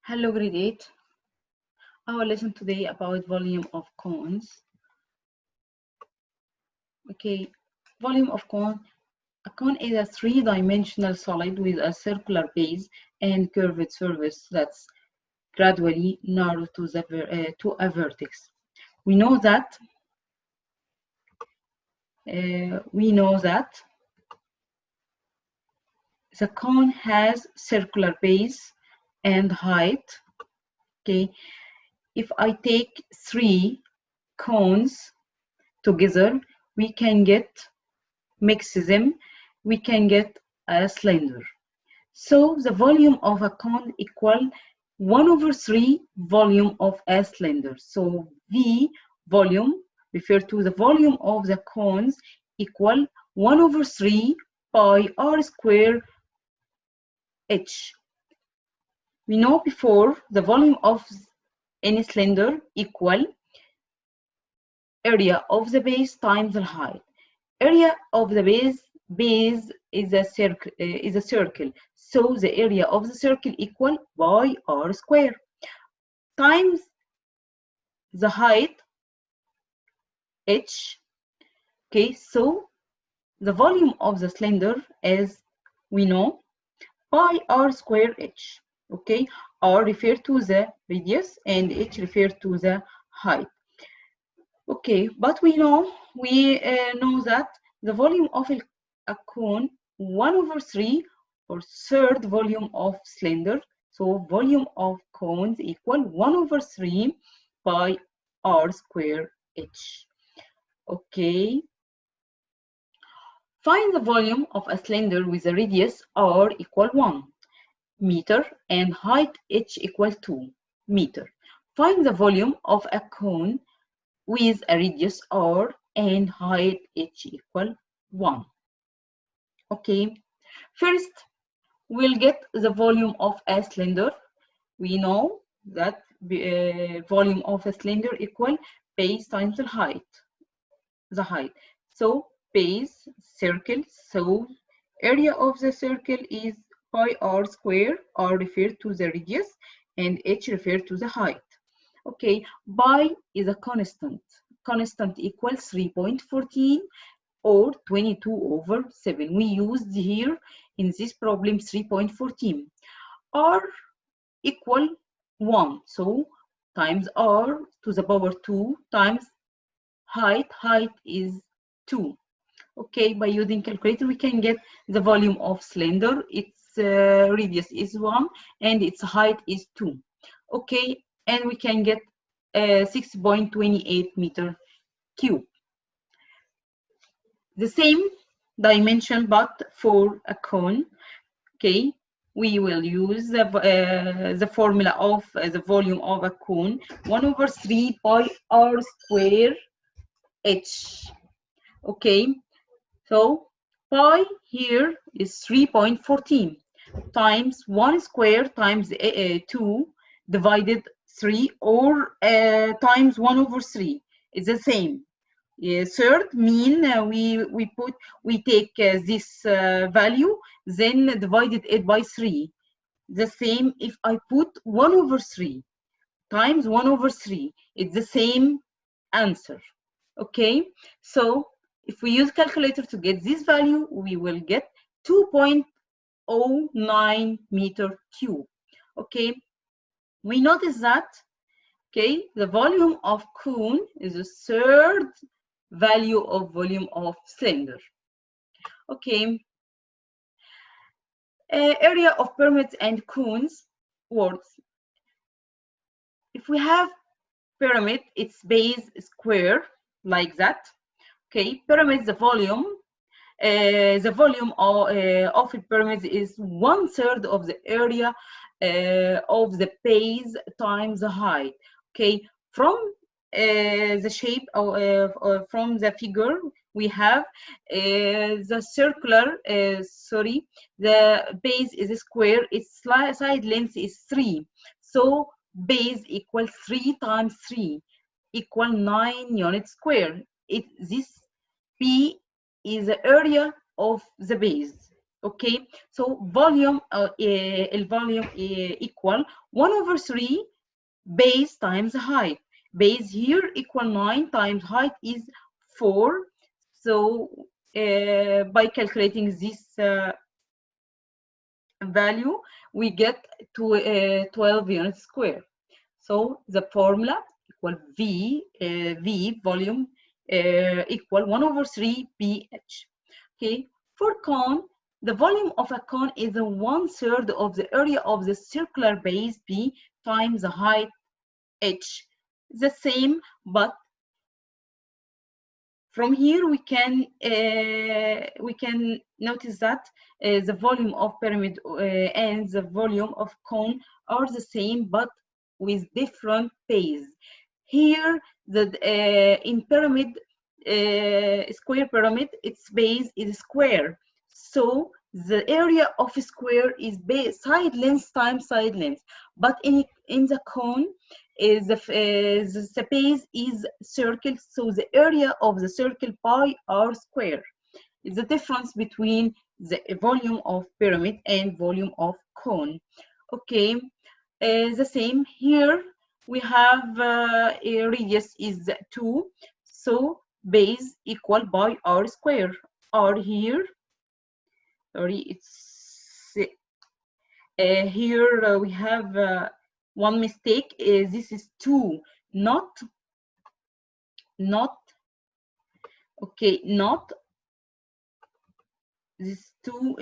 Hello, grade 8. Our lesson today about volume of cones. Okay, volume of cone. A cone is a three-dimensional solid with a circular base and curved surface that's gradually narrow to a vertex. We know that the cone has circular base and height. Okay, if I take three cones together, we can mix them, we can get a cylinder. So the volume of a cone equal 1/3 volume of a cylinder. So V volume refer to the volume of the cones equal 1/3 pi r square h. We know before the volume of any cylinder equal area of the base times the height. Area of the base is a circle. So the area of the circle equal pi r square times the height h. Okay, so the volume of the cylinder, as we know, pi r square h. Okay, r refer to the radius and h refer to the height. Okay, but we know that the volume of a cone 1/3 or third volume of cylinder. So volume of cones equal 1/3 pi r square h. Okay. Find the volume of a cylinder with a radius r equal 1 meter and height h equal 2 meter. Find the volume of a cone with a radius r and height h equal 1. Okay, first we'll get the volume of a cylinder. We know that volume of a cylinder equal base times the height. So base, circle, so area of the circle is pi r square, r refer to the radius and h refer to the height. Okay, pi is a constant. Constant equals 3.14 or 22/7. We used here in this problem 3.14. R equal 1, so times r to the power 2 times height is 2. Okay, by using calculator we can get the volume of cylinder. Its radius is 1 and its height is 2. Okay, and we can get 6.28 meter cube. The same dimension but for a cone. Okay, we will use the formula of the volume of a cone 1/3 pi r square h. Okay, so pi here is 3.14 times 1 square times 2 divided 3 or times 1/3. It's the same. Third mean we take this value, then divided it by 3. The same if I put 1/3 times 1/3, it's the same answer. Okay, so if we use calculator to get this value, we will get 2.09 meter cube. Okay, we notice that, okay, the volume of cone is the third value of volume of cylinder. Okay, area of pyramids and cones words. If we have pyramid, its base square like that. Okay, pyramid, the volume of a pyramid is 1/3 of the area of the base times the height. Okay, from the shape from the figure we have the circular, the base is a square, its side length is 3. So base equals 3 times 3 equal 9 units square. This P is the area of the base. Okay, so volume الvolume equal 1/3 base times height. Base here equal 9 times height is 4. So by calculating this value, we get to 12 units square. So the formula equal V volume equal 1/3 pH. Okay, for cone, the volume of a cone is 1/3 of the area of the circular base B times the height H. The same, but from here we can notice that the volume of pyramid and the volume of cone are the same, but with different base. Here, in pyramid, square pyramid, its base is square. So the area of a square is side length times side length. But in the cone, the base is circle, so the area of the circle pi r square. It's the difference between the volume of pyramid and volume of cone. Okay, the same here. We have a radius is 2, so base equal by r square. R here, sorry, it's here we have one mistake. This is 2, not okay, not this 2,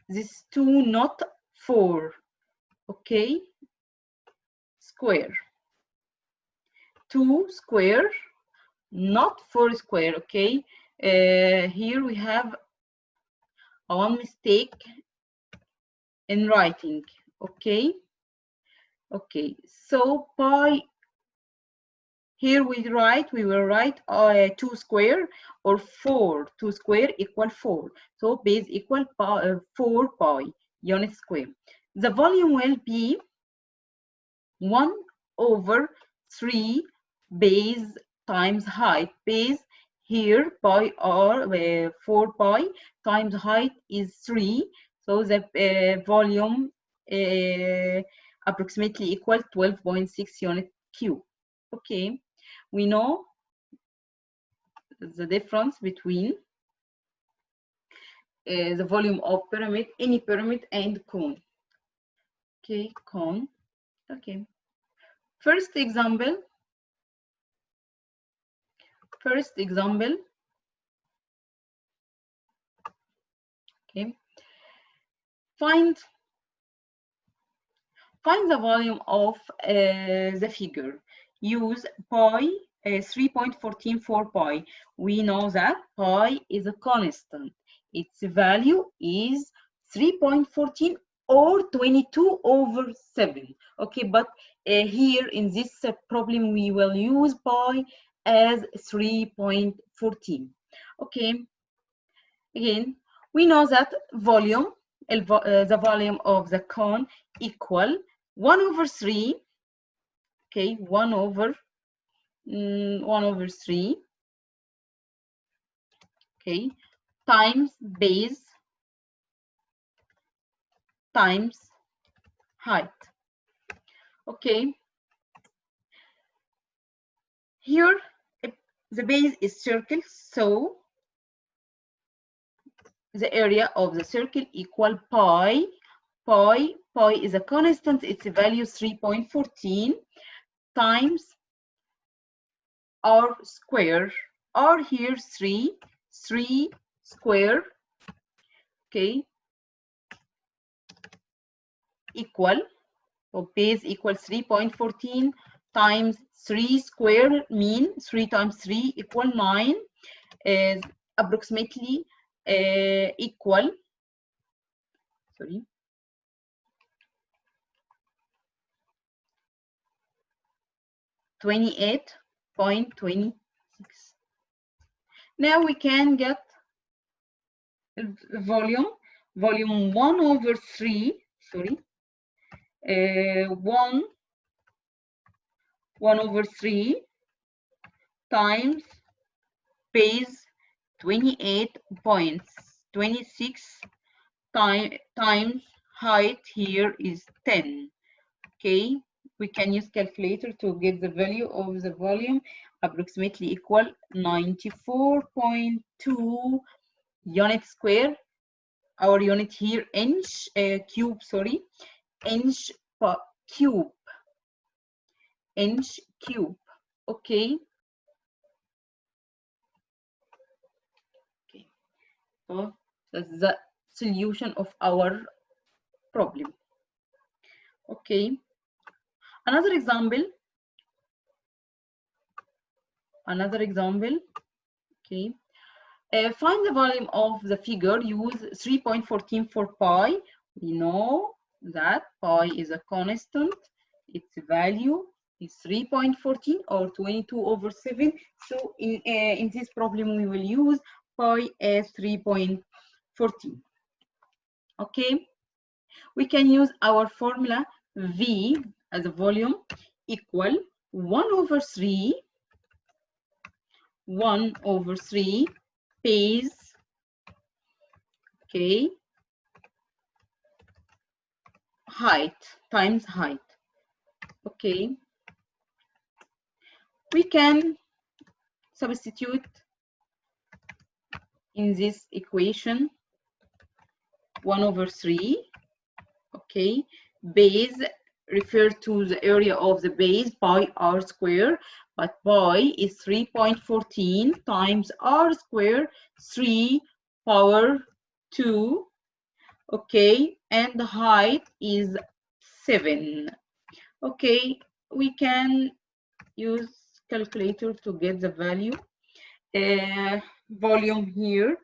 this 2, not 4. Okay, square, 2 square, not 4 square. Okay, here we have one mistake in writing. Okay, so pi here we will write 2 square or 2 square equal 4. So base equal 4 pi unit square. The volume will be 1/3 base times height. Base here pi r 4 pi times height is 3. So the volume approximately equal 12.6 unit cube. Okay, we know the difference between the volume of pyramid, any pyramid, and cone. Okay, cone. Okay, first example. Okay, find the volume of the figure. Use pi 3.144 pi. We know that pi is a constant. Its value is 3.14 or 22/7. Okay, but here in this problem we will use pi as 3.14. Okay, again we know that volume, the volume of the cone equal 1/3. Okay, 1/3. Okay, times base times height. Okay, here the base is circle, so the area of the circle equal pi. Pi is a constant, its value 3.14 times r square. R here 3 square. Okay, equal, so base equals 3.14 times 3 square, mean 3 times 3 equal 9, is approximately equal, sorry, 28.26. Now we can get volume 1/3, sorry, 1/3 times base 28.26 times height here is 10. Okay, we can use calculator to get the value of the volume, approximately equal 94.2 unit square. Our unit here inch cube, sorry, inch per cube, inch cube. Okay. Okay, so that's the solution of our problem. Okay, another example. Okay, find the volume of the figure. Use 3.14 for pi. We know that pi is a constant. Its value is 3.14 or 22/7. So in this problem, we will use pi as 3.14. Okay, we can use our formula V as a volume equal 1/3 base, okay, height times height. Okay, we can substitute in this equation 1/3. Okay, base refer to the area of the base by r square, but pi is 3.14 times r square, 3 power 2. Okay, and the height is 7. Okay, we can use calculator to get the value. Volume here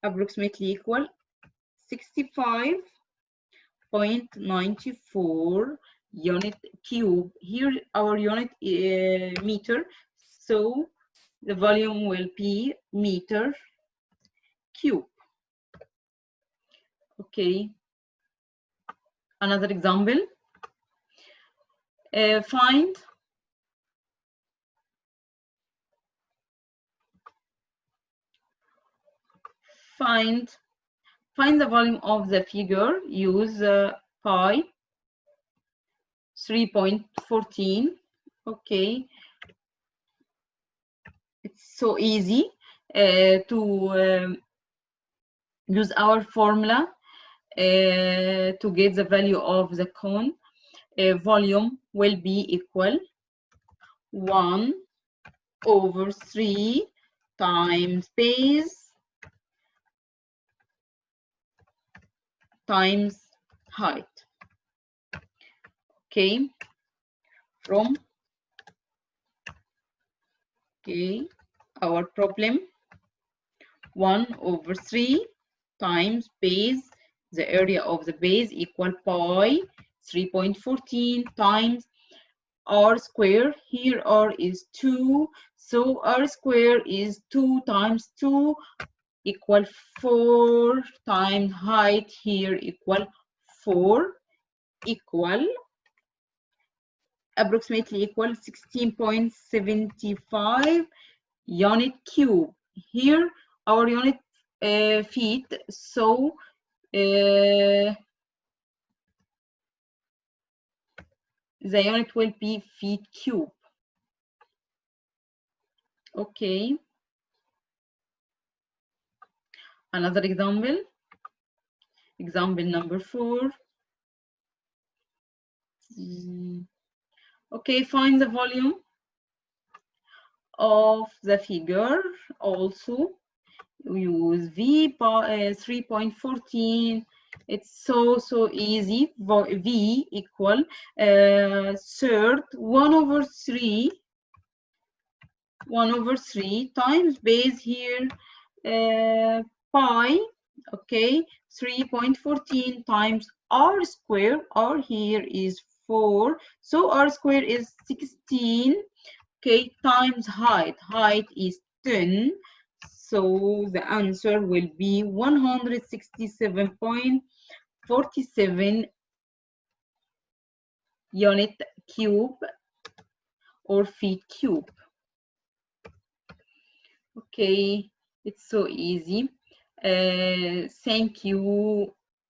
approximately equal 65.94 unit cube. Here our unit meter, so the volume will be meter cube. Okay, another example. Find the volume of the figure. Use pi 3.14. Okay, it's so easy to use our formula to get the value of the cone. Volume will be equal 1/3 times base times height. Okay, from our problem, 1/3 times base, the area of the base equal pi 3.14 times r square. Here r is 2, so r square is 2 times 2 equal 4 times height here equal 4 equal approximately equal 16.75 unit cube. Here our unit feet, so the unit will be feet cube. Okay, another example number 4. Okay, find the volume of the figure. Also we use V by 3.14. It's so easy. V equal third 1/3 times base here pi. Okay, 3.14 times r square. R here is 4, so r square is 16. Okay, times height. Height is 10. So the answer will be 167.47 unit cube or feet cube. Okay, it's so easy. Thank you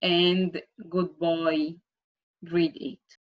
and goodbye, grade 8.